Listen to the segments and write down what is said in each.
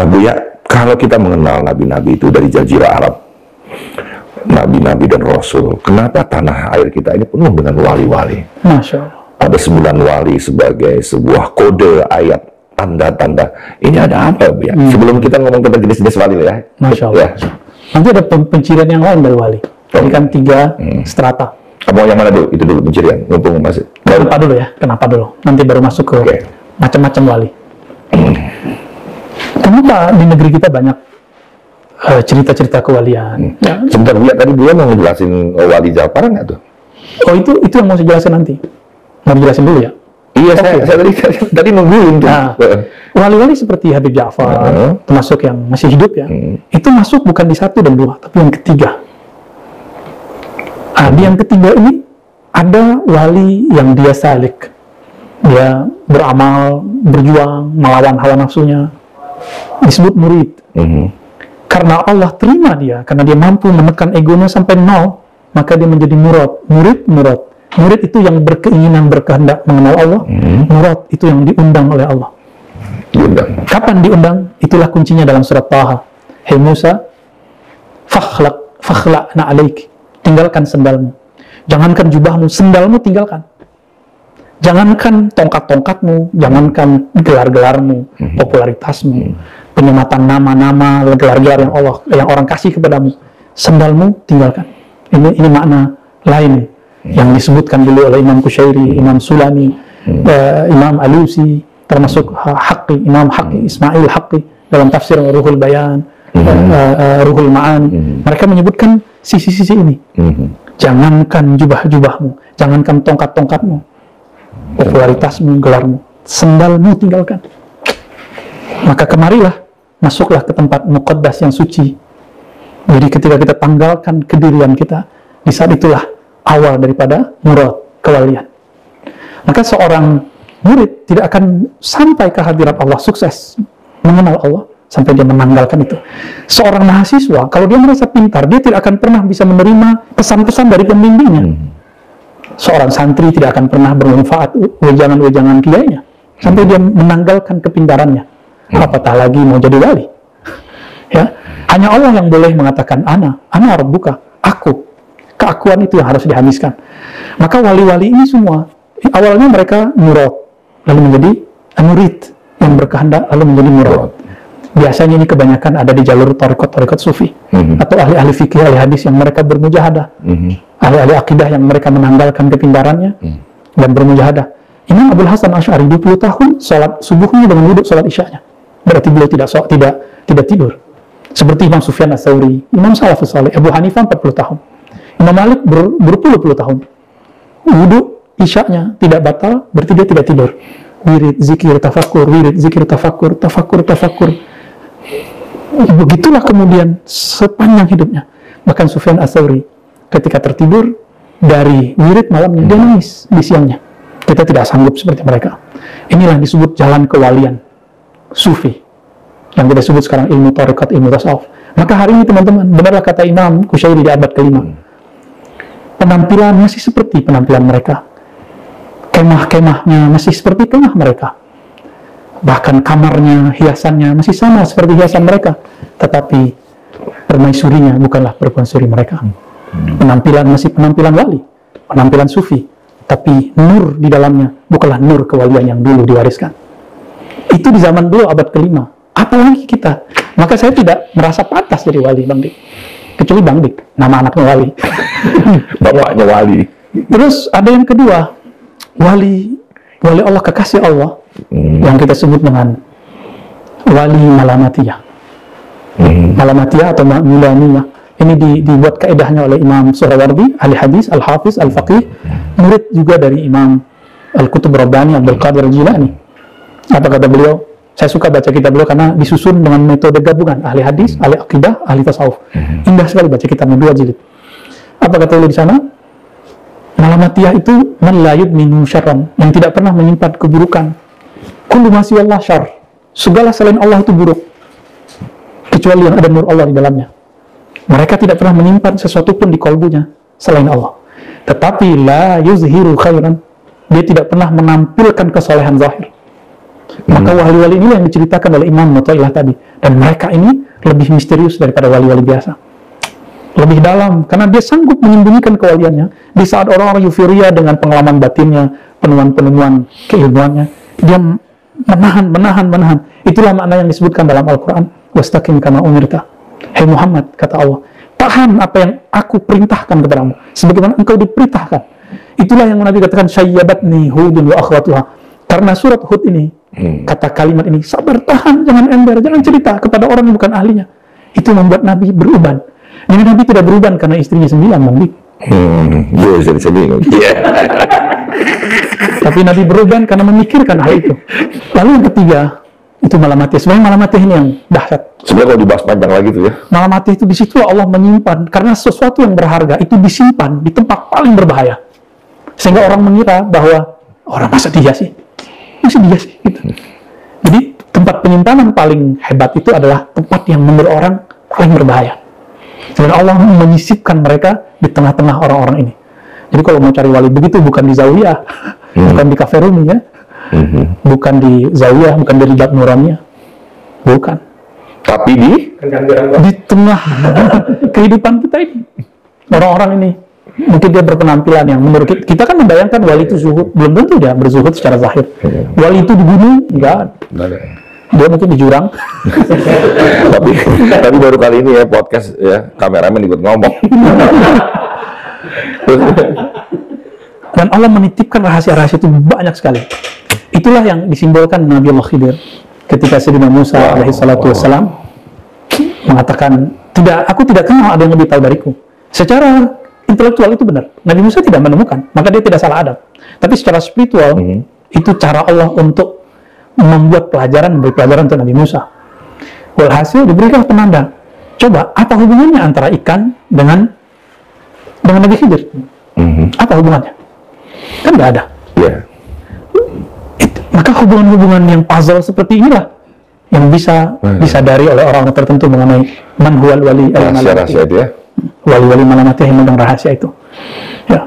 Buya, kalau kita mengenal nabi-nabi itu dari Jazirah Arab, nabi-nabi dan rasul, kenapa tanah air kita ini penuh dengan wali-wali? Masya Allah. Ada 9 wali sebagai sebuah kode ayat, tanda-tanda. Ini ada apa, Buya? Sebelum kita ngomong tentang jenis-jenis wali ya. Masya Allah. Ya. Nanti ada pencirian yang lain dari wali. Ini kan 3 strata. Kamu yang mana dulu? Itu dulu pencirian. Mumpung masih. Kenapa dulu ya? Kenapa dulu? Nanti baru masuk ke macam-macam wali. Kenapa di negeri kita banyak cerita-cerita kewalian? Sebentar, Buya, tadi Buya mau ngejelasin wali Ja'far nggak tuh? Oh, itu yang mau saya jelasin nanti. Mau dijelasin dulu ya? Iya, saya tadi nungguin tuh. Nah, wali-wali seperti Habib Ja'far, termasuk yang masih hidup ya, itu masuk bukan di 1 dan 2, tapi yang ketiga. Di yang ketiga ini ada wali yang dia salik, dia beramal, berjuang, melawan hawa nafsunya, disebut murid. Karena Allah terima dia, karena dia mampu menekan egonya sampai 0, maka dia menjadi murad. Murid itu yang berkeinginan, berkehendak mengenal Allah. Murad itu yang diundang oleh Allah. Kapan diundang? Itulah kuncinya dalam surat Taha. Hei Musa, fakhla'na alaik, tinggalkan sendalmu. Jangankan jubahmu, sendalmu tinggalkan. Jangankan tongkat-tongkatmu, jangankan gelar-gelarmu, popularitasmu, penyematan nama-nama, gelar-gelar yang orang kasih kepadamu. Sendalmu tinggalkan. Ini makna lain yang disebutkan dulu oleh Imam Qushairi, Imam Sulami, Imam Alusi, termasuk Imam Haqqi, Ismail Haqqi dalam tafsir Ruhul Bayan, Ruhul Ma'ani. Mereka menyebutkan sisi-sisi ini. Jangankan jubah-jubahmu, jangankan tongkat-tongkatmu, popularitasmu, gelarmu, sendalmu tinggalkan. Maka kemarilah, masuklah ke tempat muqaddas yang suci. Jadi ketika kita tanggalkan kedirian kita, di saat itulah awal daripada murad, kewalian. Maka seorang murid tidak akan sampai ke hadirat Allah, sukses mengenal Allah, sampai dia menanggalkan itu. Seorang mahasiswa, kalau dia merasa pintar, dia tidak akan pernah bisa menerima pesan-pesan dari pembimbingnya. Seorang santri tidak akan pernah bermanfaat wejangan-wejangan kiainya sampai dia menanggalkan kepintarannya. Apatah lagi mau jadi wali. Ya, hanya Allah yang boleh mengatakan ana rabbuka, aku. Keakuan itu yang harus dihabiskan. Maka wali-wali ini semua awalnya mereka murad, lalu menjadi murid yang berkehendak, lalu menjadi murad. Biasanya ini kebanyakan ada di jalur tarekat sufi atau ahli-ahli fikih, ahli hadis yang mereka bermujahadah, ahli-ahli akidah yang mereka menanggalkan kepintarannya dan bermujahadah. Imam Abdul Hasan Asy'ari 20 tahun sholat subuhnya dengan wudhu sholat isyanya, berarti beliau tidak tidur. Seperti Imam Sufyan Ats-Tsauri, Imam Salafus Saleh, Abu Hanifah 40 tahun, Imam Malik berpuluh-puluh tahun wudhu isyanya tidak batal, berarti dia tidak tidur. Wirid, zikir, tafakkur, wirid, zikir, tafakkur. Begitulah kemudian sepanjang hidupnya. Bahkan Sufyan Ats-Tsauri ketika tertidur dari wirid malamnya, dia nangis di siangnya. Kita tidak sanggup seperti mereka. Inilah disebut jalan kewalian sufi, yang kita sebut sekarang ilmu tarekat, ilmu tasawuf. Maka hari ini teman-teman, benarlah kata Imam Qushairi di abad ke-5, penampilan masih seperti penampilan mereka, kemah-kemahnya masih seperti kemah mereka, bahkan kamarnya, hiasannya masih sama seperti hiasan mereka, tetapi permaisurinya bukanlah permaisuri mereka. Penampilan masih penampilan wali, penampilan sufi, tapi nur di dalamnya bukanlah nur kewalian yang dulu diwariskan. Itu di zaman dulu abad ke-5. Apalagi kita. Maka saya tidak merasa pantas jadi wali, Bang Dik. Kecuali Bang Dik, nama anaknya wali. Bapaknya wali. Terus ada yang kedua, wali Allah, kekasih Allah, yang kita sebut dengan wali malamatiyah. Malamatiyah atau mulaniyah. Ini dibuat kaedahnya oleh Imam Suhrawardi, ahli hadis, al-hafiz, al-faqih, murid juga dari Imam Al-Qutub Rabbani, Abdul Qadir Al-Jilani. Apa kata beliau? Saya suka baca kitab beliau karena disusun dengan metode gabungan, ahli hadis, ahli akidah, ahli tasawuf. Indah sekali baca kitabnya, 2 jilid. Apa kata beliau di sana? Malamatiyah itu man la yudminu syarran, yang tidak pernah menyimpan keburukan. Kullu ma siwallah syarr. Segala selain Allah itu buruk, kecuali yang ada nur Allah di dalamnya. Mereka tidak pernah menyimpan sesuatu pun di kalbunya selain Allah. Tetapi la yuzhiru khairan, dia tidak pernah menampilkan kesolehan zahir. Maka wali-wali ini yang diceritakan oleh Imam Mu'tazilah tadi, dan mereka ini lebih misterius daripada wali-wali biasa, lebih dalam, karena dia sanggup menyembunyikan kewaliannya di saat orang-orang euforia dengan pengalaman batinnya, penemuan-penemuan keilmuannya. Dia menahan. Itulah makna yang disebutkan dalam Al-Quran, wastaqim kama umirta. Hai Muhammad, kata Allah, tahan apa yang aku perintahkan kepadamu, sebagaimana engkau diperintahkan. Itulah yang Nabi katakan, syayyabatni hudun wa akhwatuha. Karena surat Hud ini, kata kalimat ini, sabar, tahan, jangan ember, jangan cerita kepada orang yang bukan ahlinya. Itu membuat Nabi beruban. Jadi Nabi tidak beruban karena istrinya 9, Bang Dik. Saya bingung. Tapi Nabi beruban karena memikirkan hal itu. Lalu yang ketiga, itu malamatiyah. Sebenarnya malamatiyah ini yang dahsyat. Sebenarnya kalau dibahas panjang lagi tuh ya. Malamatiyah itu di situ Allah menyimpan, karena sesuatu yang berharga itu disimpan di tempat paling berbahaya. Sehingga orang mengira bahwa, orang masa dia sih? Gitu. Jadi tempat penyimpanan paling hebat itu adalah tempat yang menurut orang paling berbahaya. Dan Allah menyisipkan mereka di tengah-tengah orang-orang ini. Jadi kalau mau cari wali begitu, bukan di Zawiyah, bukan di Cafe Rumi ya, bukan di Zawiyah, bukan di Ribat Nuraniyah, bukan. Tapi di tengah kehidupan kita ini, orang-orang ini mungkin dia berpenampilan yang menurut kita kan membayangkan wali itu zuhud, belum tentu dia berzuhud secara zahir. Wali itu di gunung, enggak ada. Dia mungkin di jurang. tapi baru kali ini ya podcast ya, kameramen ikut ngomong. Dan Allah menitipkan rahasia-rahasia itu banyak sekali. Itulah yang disimbolkan Nabi Allah Khidir ketika Sayyidina Musa alaihi salatu wassalam mengatakan, aku tidak kenal ada yang lebih tahu dariku. Secara intelektual itu benar, Nabi Musa tidak menemukan, maka dia tidak salah adab. Tapi secara spiritual, itu cara Allah untuk memberi pelajaran untuk Nabi Musa. Walhasil diberikan penanda. Coba, apa hubungannya antara ikan dengan Nabi Khidir? Apa hubungannya? Kan nggak ada. Maka hubungan-hubungan yang puzzle seperti inilah yang bisa disadari oleh orang tertentu mengenai man huwal wali rahasia itu ya. Wali-wali malamatiyah yang memegang rahasia itu. Ya.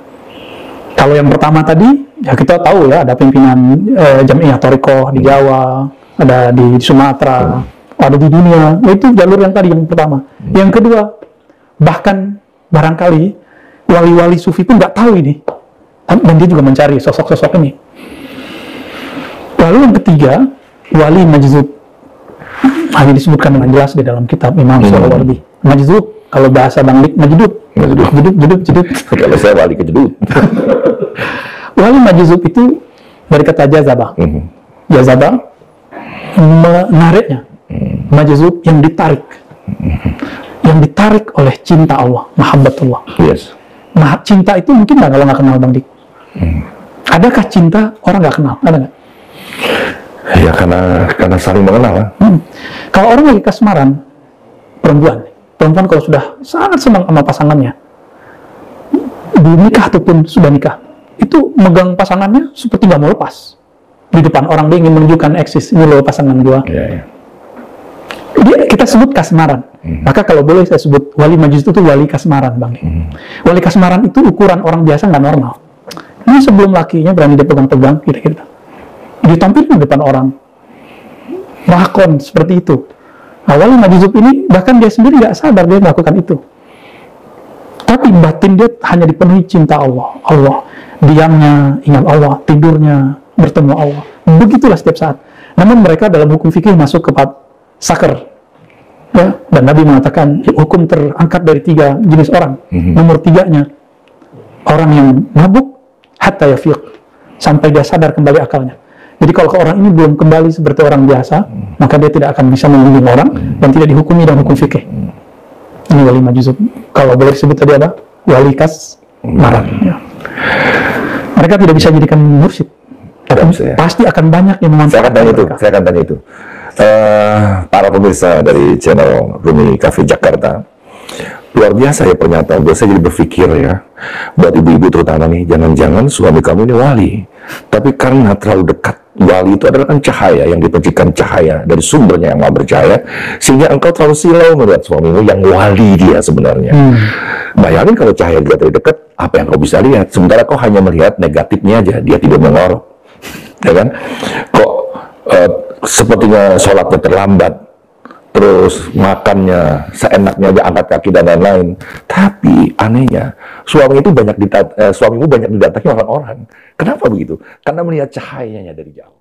Kalau yang pertama tadi, ya kita tahu ya, ada pimpinan Jamiah Thariqah di Jawa, ada di Sumatera, ada di dunia. Itu jalur yang tadi, yang pertama. Yang kedua, bahkan barangkali wali-wali sufi pun nggak tahu ini. Dan dia juga mencari sosok-sosok ini. Lalu yang ketiga, wali majzub. Hanya disebutkan dengan jelas di dalam kitab Imam Surawardi. Majzub, kalau bahasa Banglik, majdud. Kalau saya wali kejedut. Wali majzub itu dari kata jazabah. Jazabah menariknya. Majzub yang ditarik. Yang ditarik oleh cinta Allah, mahabbatullah. Yes. Cinta itu mungkin nggak kalau nggak kenal Bang Dik. Adakah cinta orang nggak kenal? Ada nggak? Ya karena saling mengenal. Kalau orang lagi kasmaran, perempuan kalau sudah sangat senang sama pasangannya, belum nikah ataupun sudah nikah, itu megang pasangannya seperti nggak mau lepas. Di depan orang dia ingin menunjukkan eksis, ini loh pasangan gua. Kita sebut kasmaran. Maka kalau boleh saya sebut wali majlis itu wali kasmaran, Bang. Wali kasmaran itu ukuran orang biasa nggak normal. Ini sebelum lakinya berani dia pegang-pegang, gitu-gitu. Ditampilkan di depan orang. Makon seperti itu. Nah, wali majzub ini bahkan dia sendiri nggak sadar dia melakukan itu. Tapi batin dia hanya dipenuhi cinta Allah. Diamnya ingat Allah, tidurnya bertemu Allah. Begitulah setiap saat. Namun mereka dalam hukum fikih masuk ke saker. Ya, dan Nabi mengatakan hukum terangkat dari 3 jenis orang. Nomor 3-nya orang yang mabuk hatta yafiq, sampai dia sadar kembali akalnya. Jadi kalau orang ini belum kembali seperti orang biasa, maka dia tidak akan bisa membimbing orang dan tidak dihukumi dalam hukum fikih. Ini wali majzub. Kalau boleh disebut tadi apa? Wali kasmaran. Ya. Mereka tidak bisa jadikan mursyid. Tapi pasti akan banyak yang memanfaatkan Saya akan tanya itu. Para pemirsa dari channel Rumi Cafe Jakarta, luar biasa ya pernyataan gue. Saya jadi berpikir ya, buat ibu-ibu terutama nih, jangan-jangan suami kamu ini wali, tapi karena terlalu dekat. Wali itu adalah kan cahaya yang dipercikan cahaya dari sumbernya yang maha bercahaya, sehingga engkau terlalu silau melihat suamimu yang wali dia sebenarnya. Bayangin kalau cahaya dia terlalu dekat, apa yang kau bisa lihat? Sementara kau hanya melihat negatifnya aja, dia tidak mengorok, ya kan? Kok sepertinya sholatnya terlambat, terus makannya seenaknya aja, angkat kaki dan lain-lain. Tapi anehnya, suamimu banyak didatangi orang-orang. Kenapa begitu? Karena melihat cahayanya dari jauh.